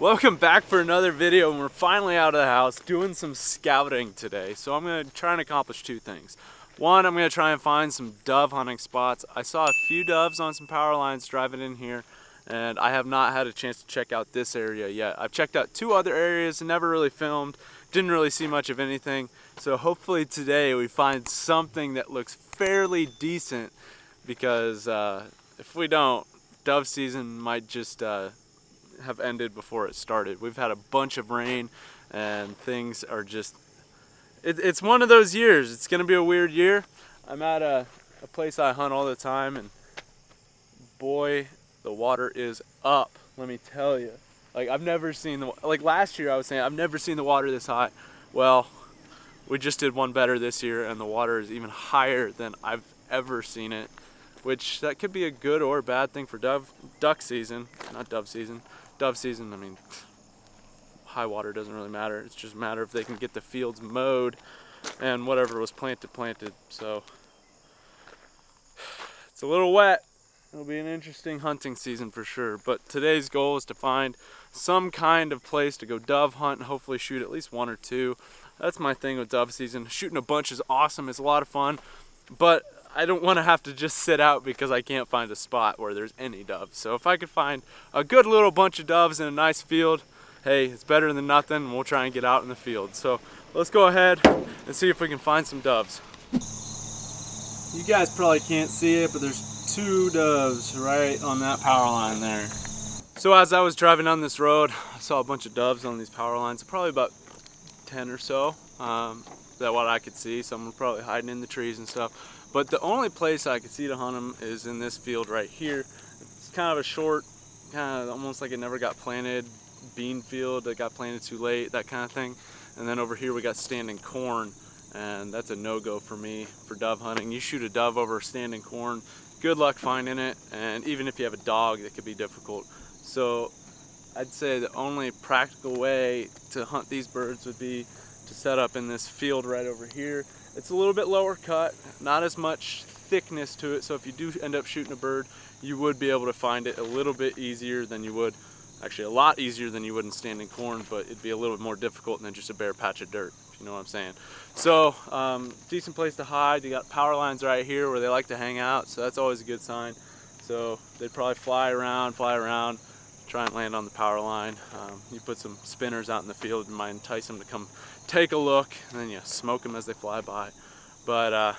Welcome back for another video, and we're finally out of the house doing some scouting today. So I'm going to try and accomplish two things. One, I'm going to try and find some dove hunting spots. I saw a few doves on some power lines driving in here, and I have not had a chance to check out this area yet. I've checked out two other areas and never really filmed, didn't really see much of anything. So hopefully today we find something that looks fairly decent, because if we don't, dove season might just have ended before it started. We've had a bunch of rain and things are just, it's one of those years. It's gonna be a weird year. I'm at a place I hunt all the time, and boy, the water is up, let me tell you. Like, I've never seen like last year I was saying I've never seen the water this high. Well, we just did one better this year, and the water is even higher than I've ever seen it, which that could be a good or bad thing for duck season, not dove season. Dove season, I mean, high water doesn't really matter. It's just a matter if they can get the fields mowed and whatever was planted. So it's a little wet. It'll be an interesting hunting season for sure. But today's goal is to find some kind of place to go dove hunt and hopefully shoot at least one or two. That's my thing with dove season. Shooting a bunch is awesome. It's a lot of fun, but I don't want to have to just sit out because I can't find a spot where there's any doves. So if I could find a good little bunch of doves in a nice field, hey, it's better than nothing, and we'll try and get out in the field. So let's go ahead and see if we can find some doves. You guys probably can't see it, but there's two doves right on that power line there. So as I was driving down this road, I saw a bunch of doves on these power lines, probably about 10 or so. That's what I could see. Some were probably hiding in the trees and stuff. But the only place I could see to hunt them is in this field right here. It's kind of a short, kind of almost like it never got planted, bean field that got planted too late, that kind of thing. And then over here we got standing corn, and that's a no-go for me for dove hunting. You shoot a dove over standing corn, good luck finding it, and even if you have a dog, it could be difficult. So I'd say the only practical way to hunt these birds would be to set up in this field right over here. It's a little bit lower cut, not as much thickness to it, so if you do end up shooting a bird, you would be able to find it a little bit easier than you would, actually a lot easier than you would in standing corn, but it'd be a little bit more difficult than just a bare patch of dirt, if you know what I'm saying. So, decent place to hide. You got power lines right here where they like to hang out, so that's always a good sign. So they'd probably fly around, try and land on the power line. You put some spinners out in the field, and might entice them to come take a look, and then you smoke them as they fly by. But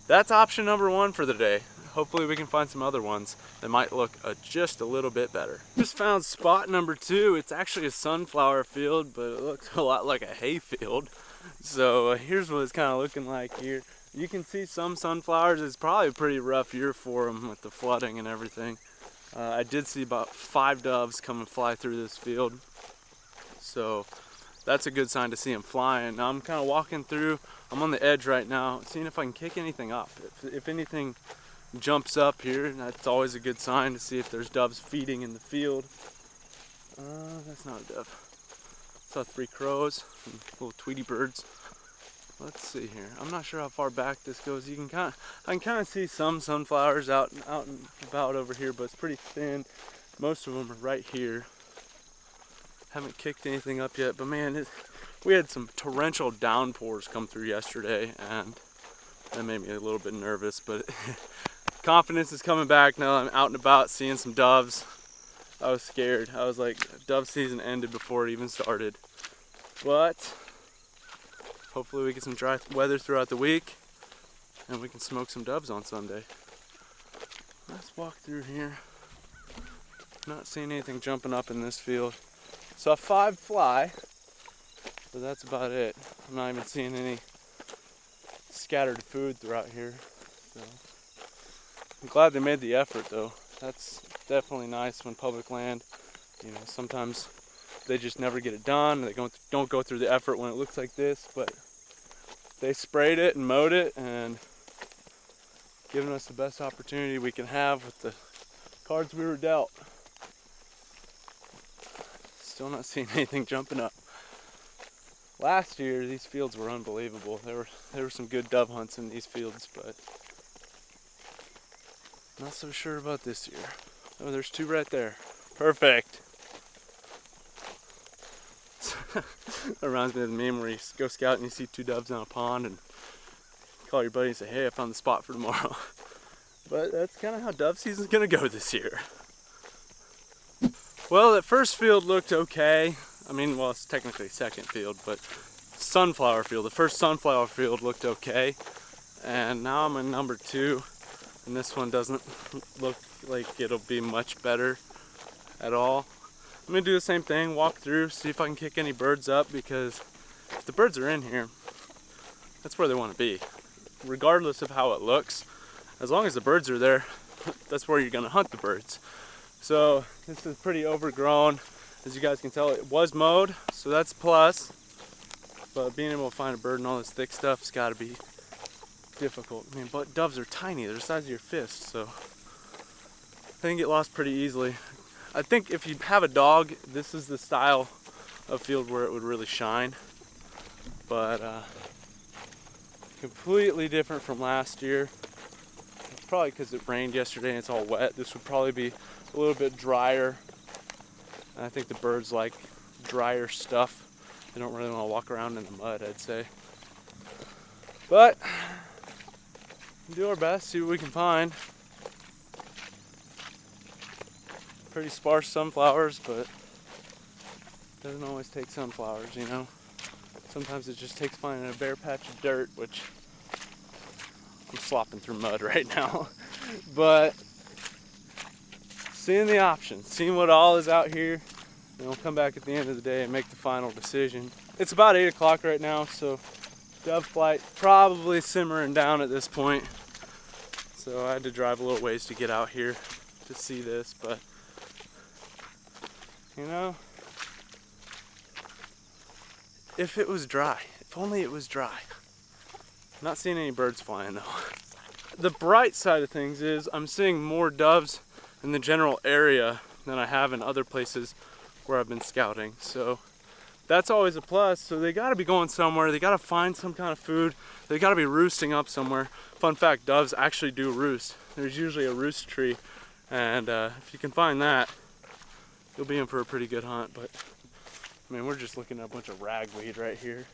that's option number one for the day. Hopefully we can find some other ones that might look just a little bit better. Just found spot number two. It's actually a sunflower field, but it looks a lot like a hay field. So here's what it's kind of looking like here. You can see some sunflowers. It's probably a pretty rough year for them with the flooding and everything. I did see about 5 doves come and fly through this field, so that's a good sign to see them flying. Now I'm kind of walking through, I'm on the edge right now, seeing if I can kick anything up. If anything jumps up here, that's always a good sign to see if there's doves feeding in the field. That's not a dove. Saw 3 crows and little Tweety birds. Let's see here. I'm not sure how far back this goes. I can kind of see some sunflowers out and about over here, but it's pretty thin. Most of them are right here. Haven't kicked anything up yet, but man, we had some torrential downpours come through yesterday, and that made me a little bit nervous, but confidence is coming back now. I'm out and about seeing some doves. I was scared. I was like, dove season ended before it even started. But hopefully we get some dry weather throughout the week and we can smoke some doves on Sunday. Let's walk through here. Not seeing anything jumping up in this field. Saw 5 fly, but that's about it. I'm not even seeing any scattered food throughout here. So I'm glad they made the effort though. That's definitely nice when public land, you know, sometimes they just never get it done. They don't go through the effort when it looks like this, but they sprayed it and mowed it and given us the best opportunity we can have with the cards we were dealt. Still not seeing anything jumping up. Last year these fields were unbelievable. There were some good dove hunts in these fields, but not so sure about this year. Oh, there's 2 right there. Perfect. That reminds me of the meme where you go scout and you see 2 doves on a pond and call your buddy and say, hey, I found the spot for tomorrow. But that's kind of how dove season's gonna go this year. Well, that first field looked okay. I mean, well, it's technically second field, but sunflower field. The first sunflower field looked okay. And now I'm in number 2, and this one doesn't look like it'll be much better at all. I'm gonna do the same thing, walk through, see if I can kick any birds up, because if the birds are in here, that's where they want to be. Regardless of how it looks, as long as the birds are there, that's where you're gonna hunt the birds. So this is pretty overgrown. As you guys can tell, it was mowed, so that's a plus. But being able to find a bird and all this thick stuff's gotta be difficult. I mean, but doves are tiny, they're the size of your fist, so they can get lost pretty easily. I think if you have a dog, this is the style of field where it would really shine. But completely different from last year. It's probably because it rained yesterday and it's all wet. This would probably be a little bit drier. And I think the birds like drier stuff. They don't really want to walk around in the mud, I'd say. But we'll do our best, see what we can find. Pretty sparse sunflowers, but it doesn't always take sunflowers, you know. Sometimes it just takes finding a bare patch of dirt, which I'm slopping through mud right now. But seeing the options, seeing what all is out here, and we'll come back at the end of the day and make the final decision. It's about 8 o'clock right now, so dove flight probably simmering down at this point. So I had to drive a little ways to get out here to see this, but you know, if it was dry, if only it was dry. I'm not seeing any birds flying though. The bright side of things is I'm seeing more doves in the general area than I have in other places where I've been scouting. So that's always a plus. So they gotta be going somewhere. They gotta find some kind of food. They gotta be roosting up somewhere. Fun fact, doves actually do roost. There's usually a roost tree. And if you can find that, you'll be in for a pretty good hunt. But I mean, we're just looking at a bunch of ragweed right here.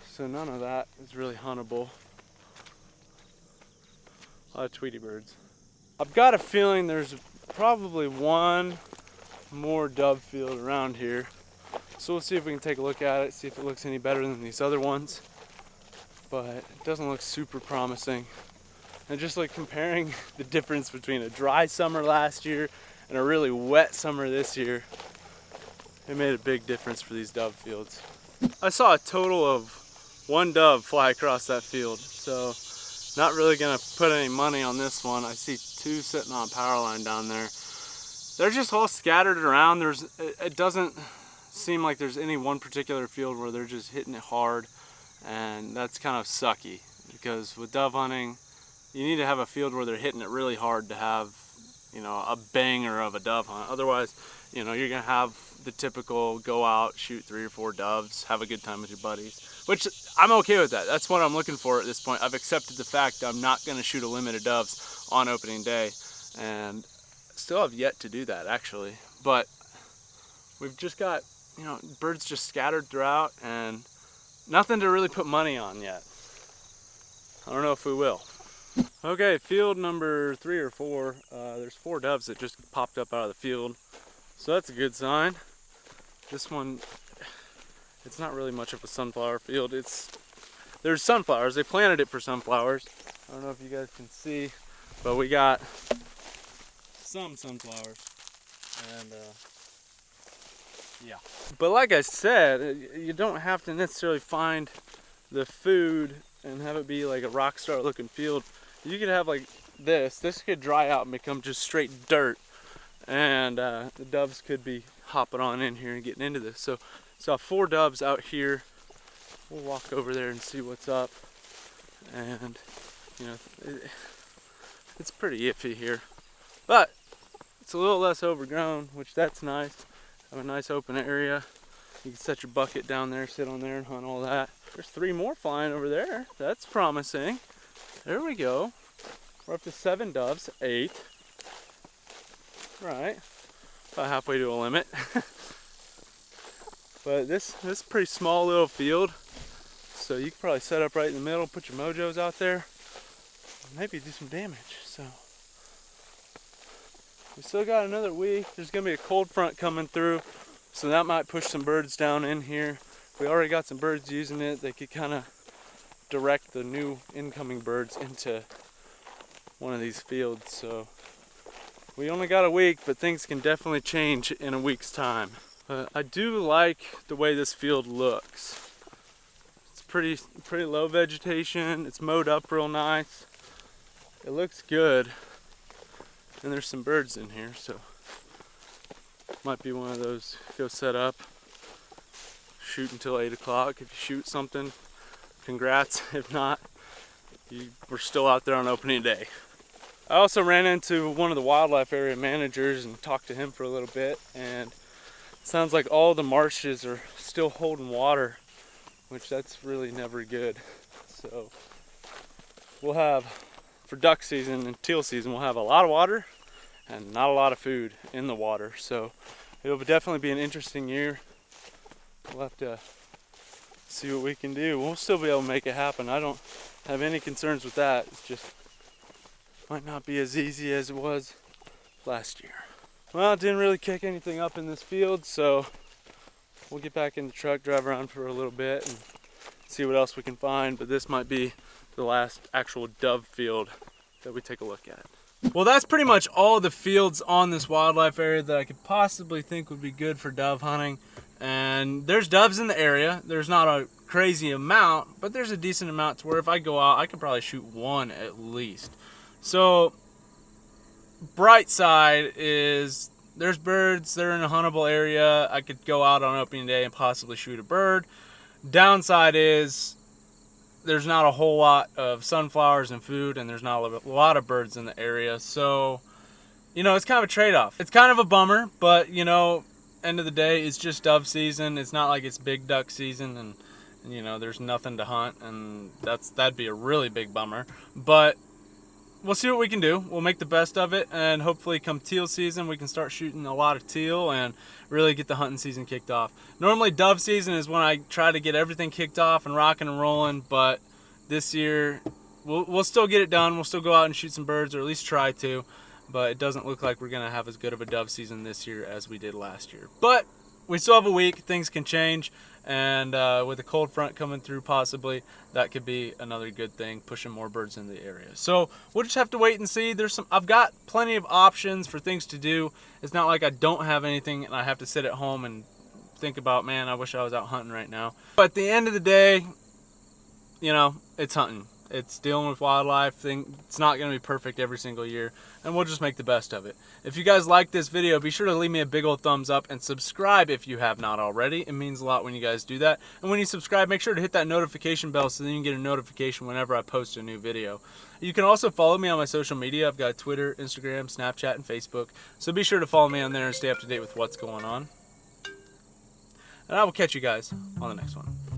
So none of that is really huntable. A lot of Tweety birds. I've got a feeling there's probably one more dove field around here. So we'll see if we can take a look at it, see if it looks any better than these other ones. But it doesn't look super promising. And just like comparing the difference between a dry summer last year and a really wet summer this year, it made a big difference for these dove fields. I saw a total of 1 dove fly across that field, so not really gonna put any money on this one. I see 2 sitting on a power line down there. They're just all scattered around. It doesn't seem like there's any one particular field where they're just hitting it hard, and that's kind of sucky, because with dove hunting, you need to have a field where they're hitting it really hard to have, you know, a banger of a dove hunt. Otherwise, you know, you're gonna have the typical go out, shoot 3 or 4 doves, have a good time with your buddies, which I'm okay with that. That's what I'm looking for at this point. I've accepted the fact I'm not gonna shoot a limit of doves on opening day, and still have yet to do that actually. But we've just got, you know, birds just scattered throughout and nothing to really put money on yet. I don't know if we will. Okay, field number 3 or 4, there's 4 doves that just popped up out of the field. So that's a good sign. This one, it's not really much of a sunflower field. There's sunflowers, they planted it for sunflowers. I don't know if you guys can see, but we got some sunflowers. And yeah. But like I said, you don't have to necessarily find the food and have it be like a rock star looking field. You could have like this could dry out and become just straight dirt, and the doves could be hopping on in here and getting into this. So saw 4 doves out here. We'll walk over there and see what's up, and you know, it's pretty iffy here, but it's a little less overgrown, which that's nice. Have a nice open area. You can set your bucket down there, sit on there and hunt all that. There's 3 more flying over there. That's promising. There we go. We're up to 7 doves, 8. Right. About halfway to a limit. But this is a pretty small little field, so you can probably set up right in the middle, put your mojos out there, and maybe do some damage. So we still got another week. There's gonna be a cold front coming through, so that might push some birds down in here. We already got some birds using it. They could kind of direct the new incoming birds into one of these fields. So we only got a week, but things can definitely change in a week's time. I do like the way this field looks. It's pretty low vegetation. It's mowed up real nice. It looks good. And there's some birds in here, so might be one of those, go set up, shoot until 8 o'clock. If you shoot something, congrats. If not, we're still out there on opening day. I also ran into one of the wildlife area managers and talked to him for a little bit, and it sounds like all the marshes are still holding water, which that's really never good. So we'll have, for duck season and teal season, we'll have a lot of water and not a lot of food in the water. So it'll definitely be an interesting year. We'll have to see what we can do. We'll still be able to make it happen. I don't have any concerns with that. It's just might not be as easy as it was last year. Well, didn't really kick anything up in this field, so we'll get back in the truck, drive around for a little bit, and see what else we can find. But this might be the last actual dove field that we take a look at. Well, that's pretty much all the fields on this wildlife area that I could possibly think would be good for dove hunting. And there's doves in the area. There's not a crazy amount, but there's a decent amount to where if I go out, I could probably shoot one at least. So bright side is there's birds, they're in a huntable area. I could go out on opening day and possibly shoot a bird. Downside is there's not a whole lot of sunflowers and food, and there's not a lot of birds in the area. So, you know, it's kind of a trade-off. It's kind of a bummer, but, you know, end of the day, it's just dove season. It's not like it's big duck season, and you know, there's nothing to hunt, and that'd be a really big bummer. But we'll see what we can do. We'll make the best of it, and hopefully come teal season we can start shooting a lot of teal and really get the hunting season kicked off. Normally dove season is when I try to get everything kicked off and rocking and rolling, but this year we'll still get it done. We'll still go out and shoot some birds, or at least try to, but it doesn't look like we're gonna have as good of a dove season this year as we did last year. But we still have a week. Things can change, and with a cold front coming through, possibly that could be another good thing, pushing more birds in the area. So we'll just have to wait and see. I've got plenty of options for things to do. It's not like I don't have anything and I have to sit at home and think about, man, I wish I was out hunting right now. But at the end of the day, you know, it's hunting. It's dealing with wildlife. It's not going to be perfect every single year, and we'll just make the best of it. If you guys like this video, be sure to leave me a big old thumbs up and subscribe if you have not already. It means a lot when you guys do that. And when you subscribe, make sure to hit that notification bell so then you can get a notification whenever I post a new video. You can also follow me on my social media. I've got Twitter, Instagram, Snapchat, and Facebook. So be sure to follow me on there and stay up to date with what's going on. And I will catch you guys on the next one.